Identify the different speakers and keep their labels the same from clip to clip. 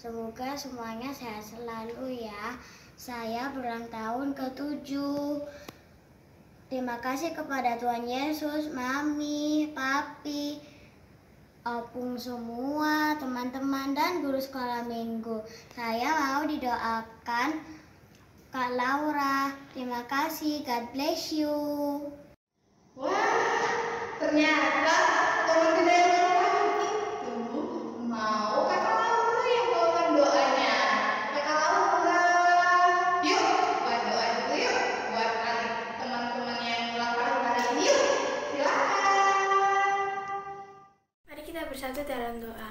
Speaker 1: Semoga semuanya sehat selalu ya. Saya berulang tahun ke-7. Terima kasih kepada Tuhan Yesus, Mami, Papi, Opung semua, teman-teman dan guru sekolah minggu. Saya mau didoakan Kak Laura. Terima kasih, God bless you.
Speaker 2: Wah, ternyata teman kita yang ulang tahun itu mau Kakak Laura yang bawakan doanya. Kakak Laura, yuk buat doa dulu yuk buat adik teman-teman yang ulang tahun hari ini yuk. Silakan.
Speaker 3: Mari kita bersatu dalam doa.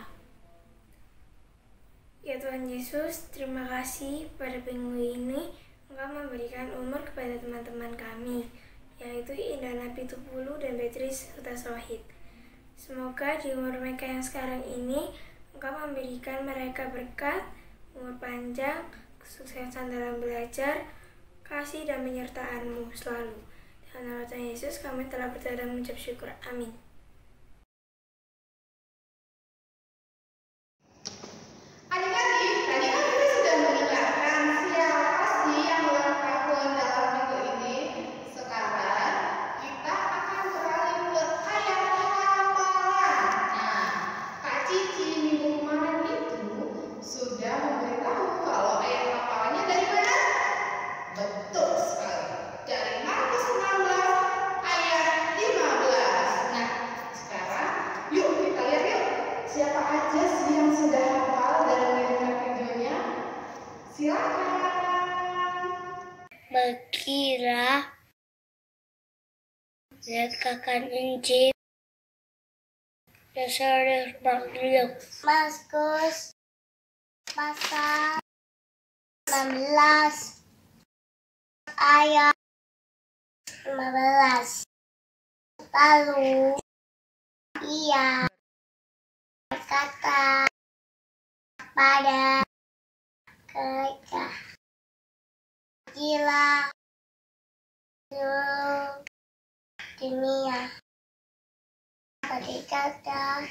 Speaker 3: Ya Tuhan Yesus, terima kasih pada minggu ini Engkau memberikan umur kepada teman-teman kami, yaitu Indah Nabi Tupulu dan Beatrice serta Sohid. Semoga di umur mereka yang sekarang ini, Engkau memberikan mereka berkat, umur panjang, kesuksesan dalam belajar, kasih dan penyertaan-Mu selalu. Dalam nama Tuhan Yesus, kami telah berdoa dan mengucap syukur. Amin.
Speaker 2: Adik-adik, tadi kan kita sudah mendengarkan siapa sih yang ulang tahun dalam minggu ini. Sekarang kita akan beralih ke ayat hafalan. Nah, Kak Cici minggu kemarin itu sudah memberitahu kalau ayat hafalannya dari mana? Betul sekali, dari Markus 16 ayat 15. Nah, sekarang yuk kita lihat yuk siapa aja sih yang sudah hafal dan mendengar videonya. Silakan.
Speaker 1: Berkira lekatkan Injil Yesus makhluk. Markus pasal 16 ayat 15. Lalu ia berkata pada mereka, "Pergilah seluruh dunia, beritakan Injil kepada segala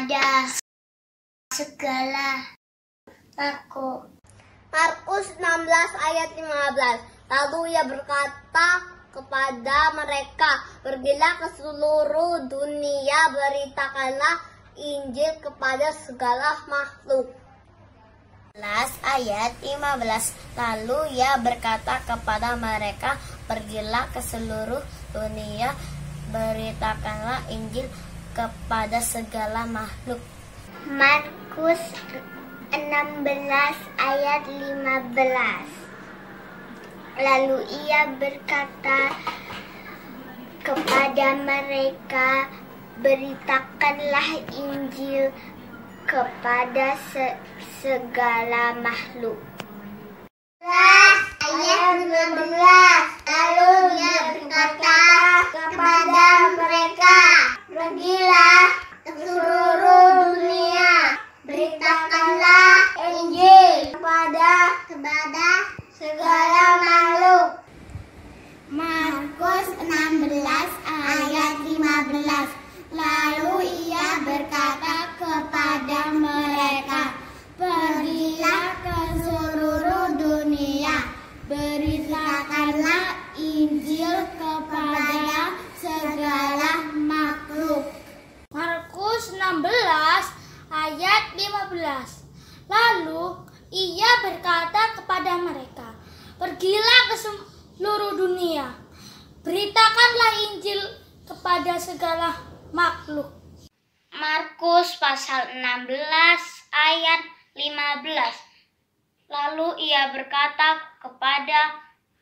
Speaker 1: makhluk." Markus 16 ayat 15. Lalu ia berkata kepada mereka, "Pergilah ke seluruh dunia, beritakanlah Injil kepada segala makhluk." Ayat 15. Lalu ia berkata kepada mereka, "Pergilah ke seluruh dunia, beritakanlah Injil kepada segala makhluk." Markus 16 ayat 15. Lalu ia berkata kepada mereka, "Beritakanlah Injil kepada segala makhluk." Ayat 15. Lalu dia berkata kepada mereka, "Pergilah ke seluruh dunia, beritakanlah Injil kepada segala makhluk." Markus 16 ayat 15. Lalu ia berkata kepada mereka, "Pergilah ke seluruh dunia, beritakanlah Injil kepada segala makhluk." Markus 16 ayat 15. Lalu ia berkata kepada mereka, "Pergilah ke seluruh dunia, beritakanlah Injil kepada segala makhluk." Markus pasal 16 ayat 15. Lalu ia berkata kepada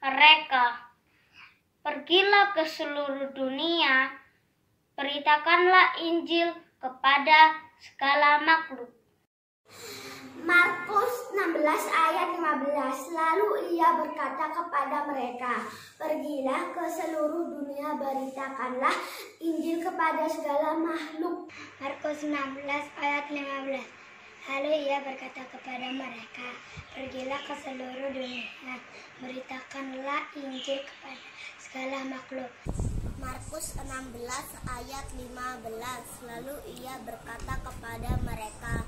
Speaker 1: mereka, "Pergilah ke seluruh dunia, beritakanlah Injil kepada segala makhluk." Markus 16 ayat 15. Lalu ia berkata kepada mereka, "Pergilah ke seluruh dunia, beritakanlah Injil kepada segala makhluk." Markus 16 ayat 15. Lalu ia berkata kepada mereka, "Pergilah ke seluruh dunia, beritakanlah Injil kepada segala makhluk." Markus 16 ayat 15. Lalu ia berkata kepada mereka,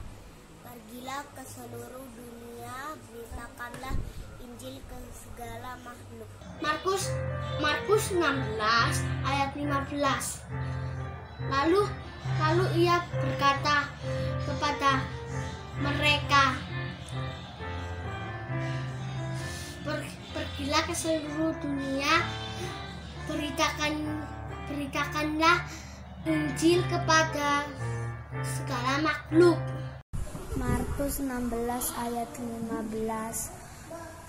Speaker 1: "Pergilah ke seluruh dunia, beritakanlah Injil ke segala makhluk." Markus 16 ayat 15. Lalu ia berkata kepada mereka, "Pergilah ke seluruh dunia, beritakanlah Injil kepada segala makhluk." Markus 16 ayat 15.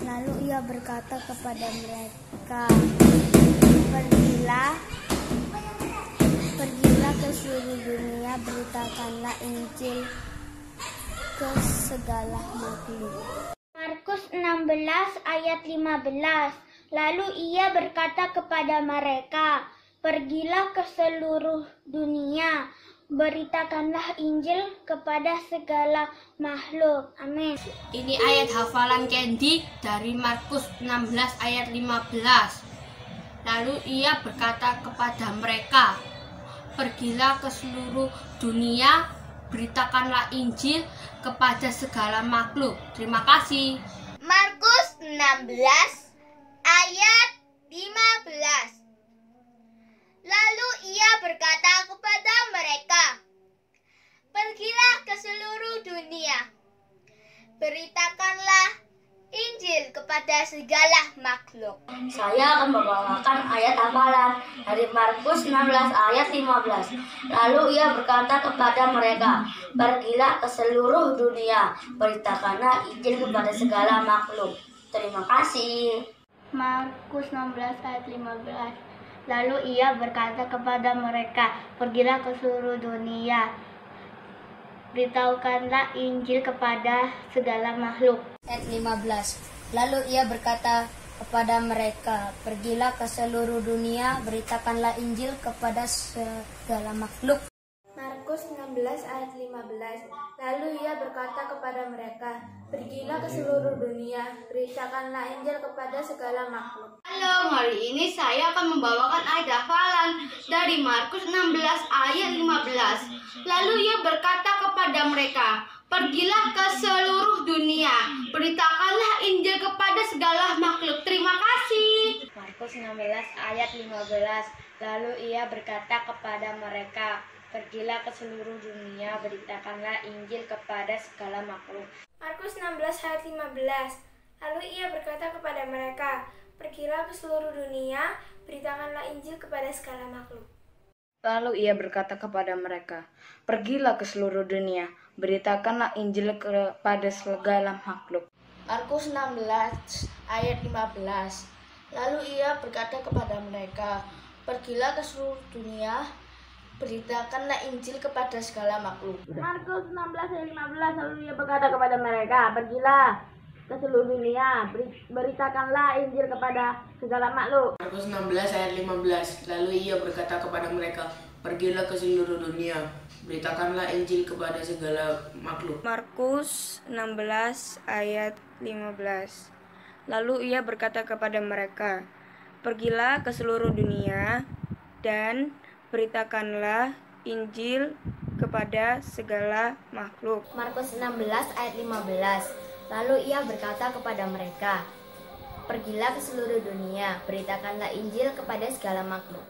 Speaker 1: Lalu ia berkata kepada mereka, Pergilah ke seluruh dunia, beritakanlah Injil ke segala makhluk." Markus 16 ayat 15. Lalu ia berkata kepada mereka, "Pergilah ke seluruh dunia, beritakanlah Injil kepada segala makhluk." Amin.
Speaker 4: Ini ayat hafalan Candy dari Markus 16 ayat 15. Lalu ia berkata kepada mereka, "Pergilah ke seluruh dunia, beritakanlah Injil kepada segala makhluk." Terima kasih.
Speaker 1: Markus 16 ayat 15. Lalu ia berkata kepada mereka, "Pergilah ke seluruh dunia, beritakanlah Injil kepada segala makhluk."
Speaker 5: Saya akan membawakan ayat hafalan dari Markus 16 ayat 15. Lalu ia berkata kepada mereka, "Pergilah ke seluruh dunia, beritakanlah Injil kepada segala makhluk." Terima kasih.
Speaker 1: Markus 16 ayat 15. Lalu ia berkata kepada mereka, "Pergilah ke seluruh dunia, beritakanlah Injil kepada segala makhluk."
Speaker 5: Ayat 15. Lalu ia berkata kepada mereka, "Pergilah ke seluruh dunia, beritakanlah Injil kepada segala makhluk."
Speaker 3: Markus 16 ayat 15. Lalu ia berkata kepada mereka, "Pergilah ke seluruh dunia, beritakanlah Injil kepada segala makhluk."
Speaker 4: Halo, hari ini saya akan membawakan ayat hafalan dari Markus 16 ayat 15. Lalu ia berkata kepada mereka, "Pergilah ke seluruh dunia, beritakanlah Injil kepada segala makhluk." Terima kasih.
Speaker 5: Markus 16 ayat 15. Lalu ia berkata kepada mereka, "Pergilah ke seluruh dunia, beritakanlah Injil kepada segala makhluk."
Speaker 3: Markus 16 ayat 15. Lalu ia berkata kepada mereka, "Pergilah ke seluruh dunia, beritakanlah Injil kepada segala makhluk."
Speaker 6: Lalu ia berkata kepada mereka, "Pergilah ke seluruh dunia, beritakanlah Injil kepada segala makhluk."
Speaker 5: Markus 16 ayat 15. Lalu ia berkata kepada mereka, "Pergilah ke seluruh dunia, beritakanlah Injil kepada segala makhluk."
Speaker 1: Markus 16 ayat 15. Lalu ia berkata kepada mereka, "Pergilah ke seluruh dunia, beritakanlah Injil kepada segala makhluk."
Speaker 7: Markus 16 ayat 15. Lalu ia berkata kepada mereka, "Pergilah ke seluruh dunia, beritakanlah Injil kepada segala makhluk."
Speaker 6: Markus 16 ayat 15. Lalu ia berkata kepada mereka, "Pergilah ke seluruh dunia dan beritakanlah Injil kepada segala makhluk."
Speaker 5: Markus 16 ayat 15. Lalu ia berkata kepada mereka, "Pergilah ke seluruh dunia, beritakanlah Injil kepada segala makhluk."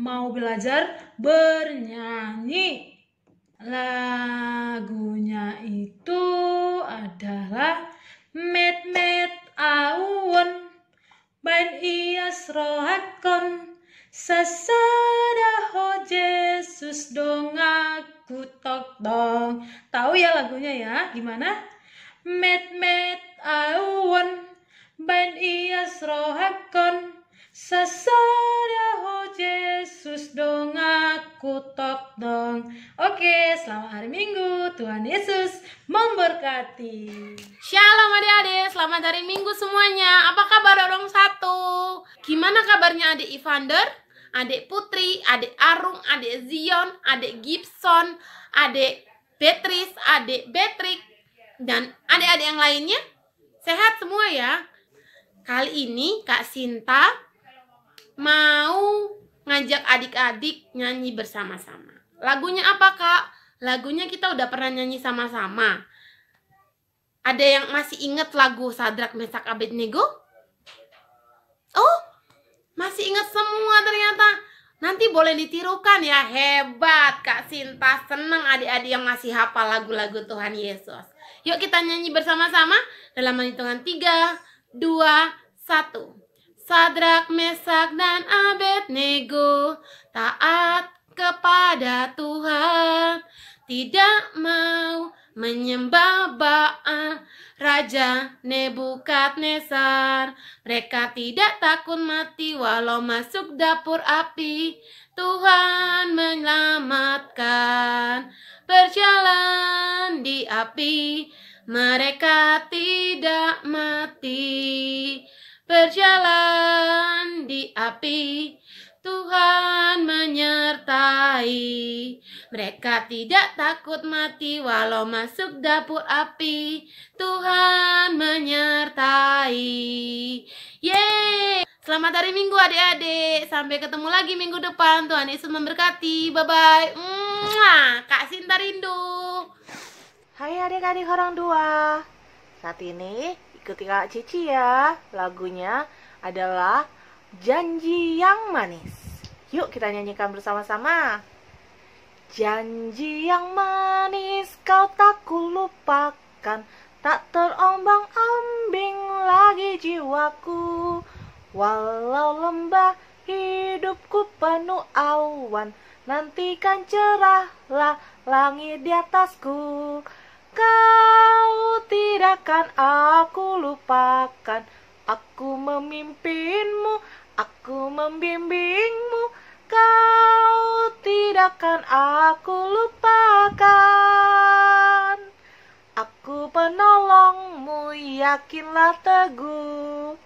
Speaker 8: mau belajar bernyanyi. Lagunya itu adalah Met met awan bain ias rohakon sasadaho Yesus dong aku tok dong. Tahu ya lagunya ya? Gimana? Met met awan bain ias rohakon sasadaho Yesus dong aku tok dong. Oke, selamat hari Minggu. Tuhan Yesus memberkati.
Speaker 2: Shalom adik-adik, selamat hari Minggu semuanya. Apa kabar orang satu? Gimana kabarnya adik Evander, adik Putri, adik Arung, adik Zion, adik Gibson, adik Beatrice, adik Patrick, dan adik-adik yang lainnya? Sehat semua ya? Kali ini Kak Sinta mau ngajak adik-adik nyanyi bersama-sama. Lagunya apa, Kak? Lagunya kita udah pernah nyanyi sama-sama. Ada yang masih ingat lagu Sadrak Mesak Abednego? Oh, masih ingat semua ternyata. Nanti boleh ditirukan ya. Hebat, Kak Sinta. Senang adik-adik yang masih hafal lagu-lagu Tuhan Yesus. Yuk kita nyanyi bersama-sama dalam hitungan 3, 2, 1. Sadrak, Mesak, dan Abednego taat kepada Tuhan, tidak mau menyembah Baal, Raja Nebukadnezar. Mereka tidak takut mati walau masuk dapur api. Tuhan menyelamatkan. Berjalan di api, mereka tidak mati. Berjalan di api, Tuhan menyertai. Mereka tidak takut mati walau masuk dapur api. Tuhan menyertai. Yeay! Selamat hari Minggu adik-adik. Sampai ketemu lagi minggu depan. Tuhan Yesus memberkati. Bye-bye. Kak Sinta rindu.
Speaker 9: Hai adik-adik orang tua. Saat ini ikuti Kak Cici ya. Lagunya adalah Janji yang Manis. Yuk kita nyanyikan bersama-sama. Janji yang manis kau tak kulupakan, tak terombang-ambing lagi jiwaku. Walau lembah hidupku penuh awan, nantikan cerahlah langit di atasku. Kau tidak akan aku lupakan, aku memimpinmu, aku membimbingmu. Kau tidak akan aku lupakan, aku penolongmu, yakinlah teguh.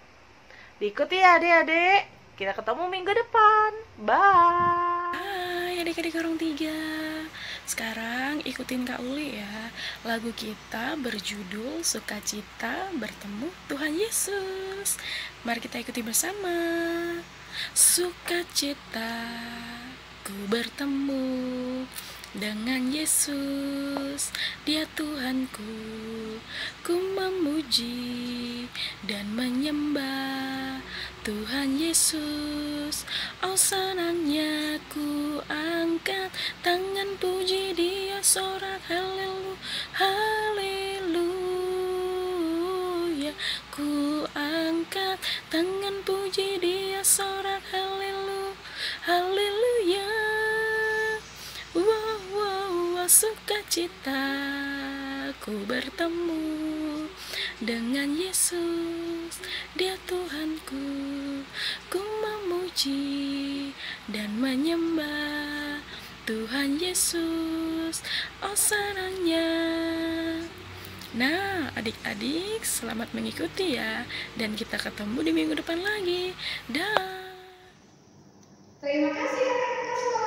Speaker 9: Diikuti ya adik-adik, kita ketemu minggu depan. Bye.
Speaker 10: Hai adik-adik orang 3. Sekarang ikutin Kak Uli ya. Lagu kita berjudul Sukacita Bertemu Tuhan Yesus. Mari kita ikuti bersama. Sukacita ku bertemu dengan Yesus, Dia Tuhanku. Ku memuji dan menyembah Tuhan Yesus. Oh senangnya ku angkat tangan puji Dia, sorak haleluya, haleluya. Ku angkat tangan puji Dia, sorak haleluya, haleluya. Wow, wow, wow, sukacita ku bertemu dengan Yesus, Dia Tuhanku. Ku memuji dan menyembah Tuhan Yesus. Oh senangnya. Nah, adik-adik selamat mengikuti ya. Dan kita ketemu di minggu depan lagi. Dah.
Speaker 2: Terima kasih anak-anak.